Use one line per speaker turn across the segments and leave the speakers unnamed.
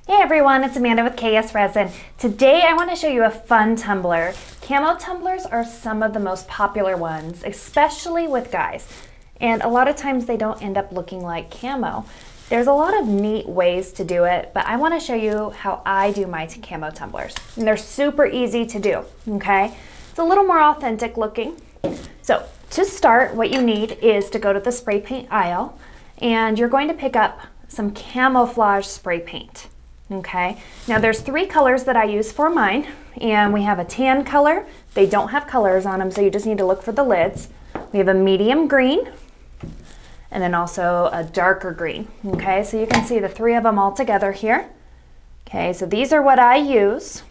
Hey everyone, it's Amanda with KS Resin. Today I want to show you a fun tumbler. Camo tumblers are some of the most popular ones, especially with guys. And a lot of times they don't end up looking like camo. There's a lot of neat ways to do it, but I want to show you how I do my camo tumblers. And they're super easy to do, okay? It's a little more authentic looking. So to start, what you need is to go to the spray paint aisle and you're going to pick up some camouflage spray paint. Okay, now there's three colors that I use for mine, and we have a tan color. They don't have colors on them, so you just need to look for the lids. We have a medium green, and then also a darker green. Okay, so you can see the three of them all together here. Okay, so these are what I use.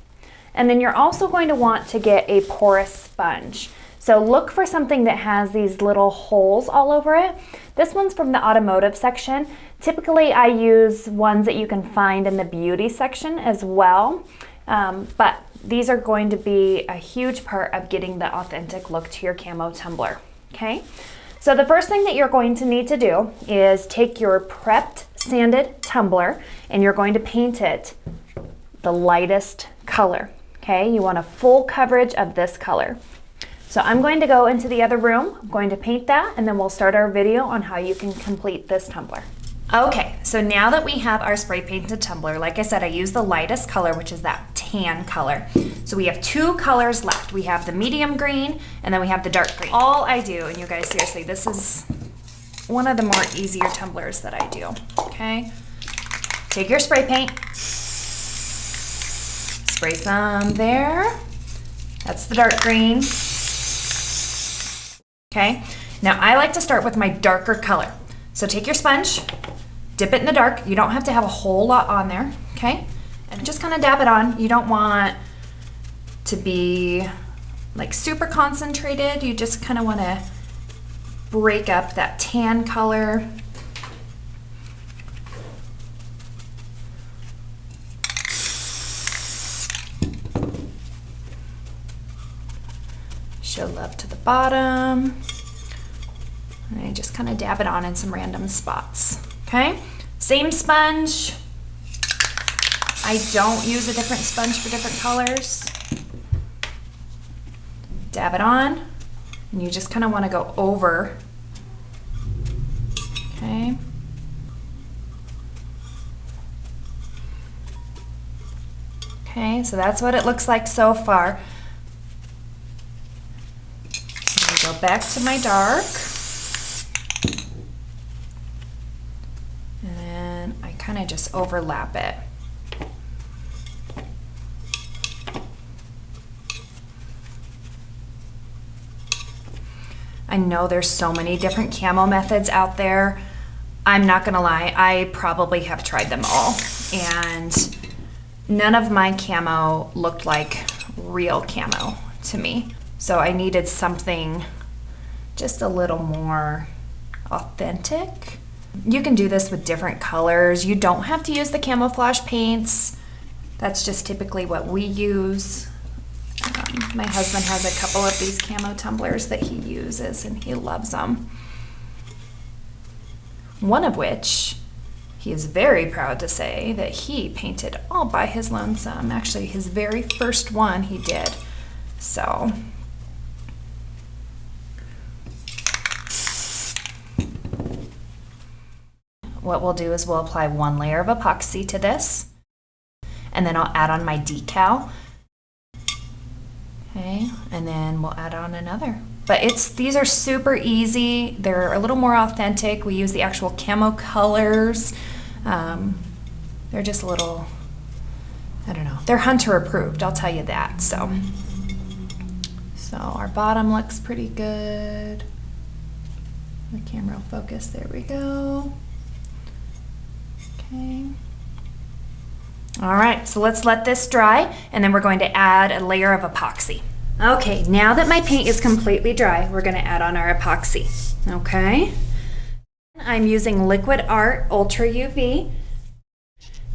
And then you're also going to want to get a porous sponge. So look for something that has these little holes all over it. This one's from the automotive section. Typically I use ones that you can find in the beauty section as well. But these are going to be a huge part of getting the authentic look to your camo tumbler, okay? So the first thing that you're going to need to do is take your prepped sanded tumbler and you're going to paint it the lightest color, okay? You want a full coverage of this color. So I'm going to go into the other room, I'm going to paint that, and then we'll start our video on how you can complete this tumbler. Okay, so now that we have our spray painted tumbler, like I said, I use the lightest color, which is that tan color. So we have two colors left. We have the medium green, and then we have the dark green. All I do, and you guys, seriously, this is one of the more easier tumblers that I do, okay? Take your spray paint, spray some there. That's the dark green. Okay, now I like to start with my darker color. So take your sponge, dip it in the dark. You don't have to have a whole lot on there, okay? And just kind of dab it on. You don't want to be like super concentrated. You just kind of want to break up that tan color. Show love to the bottom. And I just kind of dab it on in some random spots, okay? Same sponge. I don't use a different sponge for different colors. Dab it on, and you just kind of want to go over, okay? Okay, so that's what it looks like so far. Go back to my dark, and then I kind of just overlap it. I know there's so many different camo methods out there. I'm not gonna lie, I probably have tried them all, and none of my camo looked like real camo to me. So I needed something just a little more authentic. You can do this with different colors. You don't have to use the camouflage paints. That's just typically what we use. My husband has a couple of these camo tumblers that he uses and he loves them. One of which he is very proud to say that he painted all by his lonesome. Actually, his very first one he did. So what we'll do is we'll apply one layer of epoxy to this, and then I'll add on my decal. Okay, and then we'll add on another. But these are super easy. They're a little more authentic. We use the actual camo colors. They're just a little, I don't know. They're hunter approved, I'll tell you that. So our bottom looks pretty good. The camera will focus, there we go. Okay. All right, so let's let this dry, and then we're going to add a layer of epoxy. Okay, now that my paint is completely dry, we're going to add on our epoxy. Okay. I'm using Liquid Art Ultra UV.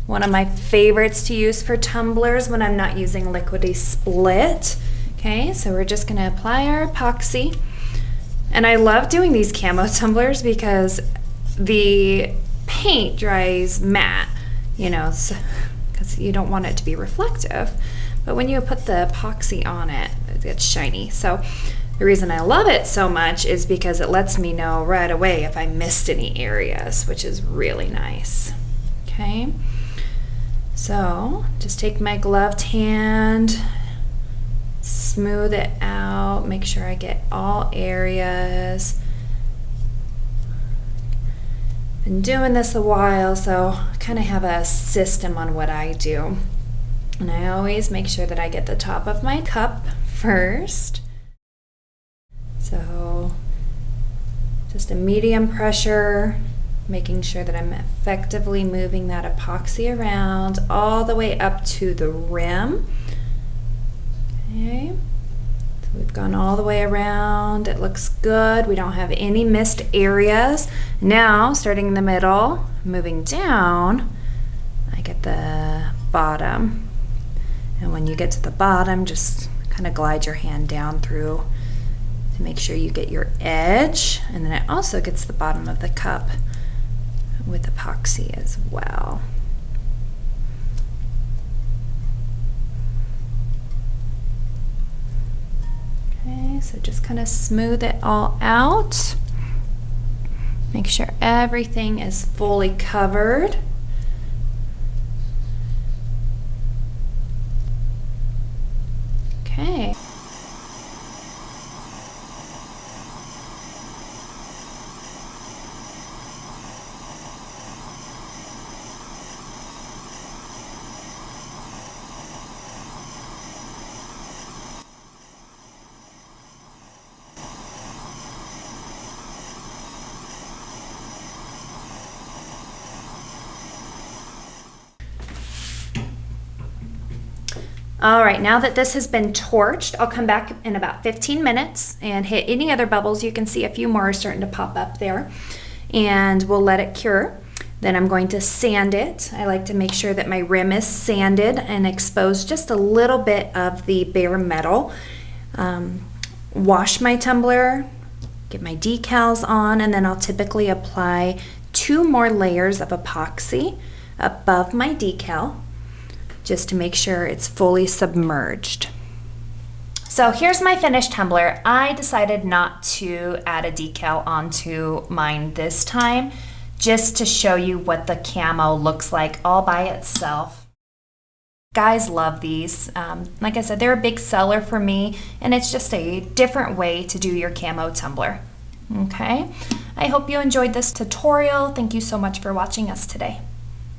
One of my favorites to use for tumblers when I'm not using Liquidy Split. Okay, so we're just going to apply our epoxy. And I love doing these camo tumblers because the paint dries matte, you know, because because you don't want it to be reflective. But when you put the epoxy on it, it gets shiny. So the reason I love it so much is because it lets me know right away if I missed any areas, which is really nice. Okay, so just take my gloved hand, smooth it out, make sure I get all areas. Been doing this a while, so I kind of have a system on what I do. And I always make sure that I get the top of my cup first. So just a medium pressure, making sure that I'm effectively moving that epoxy around all the way up to the rim. Okay, so we've gone all the way around. It looks good. We don't have any missed areas. Now, starting in the middle, moving down, I get the bottom. And when you get to the bottom, just kind of glide your hand down through to make sure you get your edge. And then it also gets the bottom of the cup with epoxy as well. Okay, so just kind of smooth it all out. Make sure everything is fully covered. Okay. All right, now that this has been torched, I'll come back in about 15 minutes and hit any other bubbles. You can see a few more are starting to pop up there, and we'll let it cure. Then I'm going to sand it. I like to make sure that my rim is sanded and expose just a little bit of the bare metal. Wash my tumbler, get my decals on, and then I'll typically apply 2 more layers of epoxy above my decal, just to make sure it's fully submerged. So here's my finished tumbler. I decided not to add a decal onto mine this time, just to show you what the camo looks like all by itself. Guys love these. Like I said, they're a big seller for me, and it's just a different way to do your camo tumbler. Okay, I hope you enjoyed this tutorial. Thank you so much for watching us today.